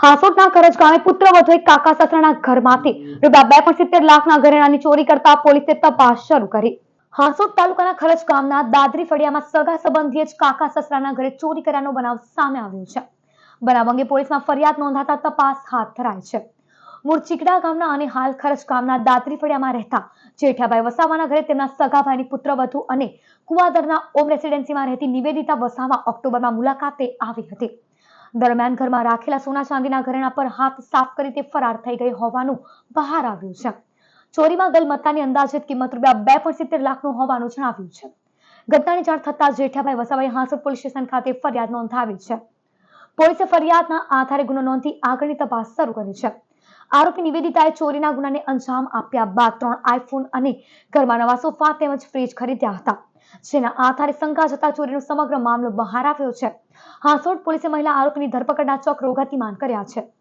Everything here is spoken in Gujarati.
હાસોટના કરજ ગામે પુત્રવધુ એક કાકા સસરાના ઘરમાંથી રૂપિયા 2.70 લાખના ઘરેણાંની ચોરી કરતા પોલીસે તપાસ શરૂ કરી. હાસોટ તાલુકાના ખરજ ગામના દાદરી ફળિયામાં સગા સંબંધીએ જ કાકા સસરાના ઘરે ચોરી કર્યાનો બનાવ સામે આવ્યો છે. બનાવ અંગે પોલીસમાં ફરિયાદ નોંધાતા તપાસ હાથ ધરાઈ છે. મૂળ ચીકડા ગામના અને હાલ ખરજ ગામના દાદરી ફળિયામાં રહેતા જેઠાભાઈ વસાવાના ઘરે તેમના સગા ભાઈની પુત્રવધુ અને કુવાદરના ઓમ રેસિડેન્સીમાં રહેતી નિવેદિતા વસાવા ઓક્ટોબરમાં મુલાકાતે આવી હતી. દરમિયાન ઘરમાં રાખેલા સોના ચાંદીના ઘરેણા પર હાથ સાફ કરી તે ફરાર થઈ ગઈ હોવાનું બહાર આવ્યું છે. ચોરીમાં ગયેલ મત્તાની અંદાજિત કિંમત રૂપિયા 2.70 લાખનું હોવાનું જણાવ્યું છે. ઘટનાની જાણ થતાં જેઠાભાઈ વસાવાએ હાંસોટ પોલીસ સ્ટેશન ખાતે ફરિયાદ નોંધાવી છે. પોલીસે ફરિયાદના આધારે ગુનો નોંધી આગળની તપાસ શરૂ કરી છે. આરોપી નિવેદિતાએ ચોરીના ગુનાને અંજામ આપ્યા બાદ 3 આઈફોન અને ઘરમાં નવા સોફા તેમજ ફ્રીજ ખરીદ્યા હતા, જેના આધારે શંકા જતા ચોરીનો સમગ્ર મામલો બહાર આવ્યો છે. હાંસોટ પોલીસે મહિલા આરોપીની ધરપકડના ચક્રો ગતિમાન કર્યા છે.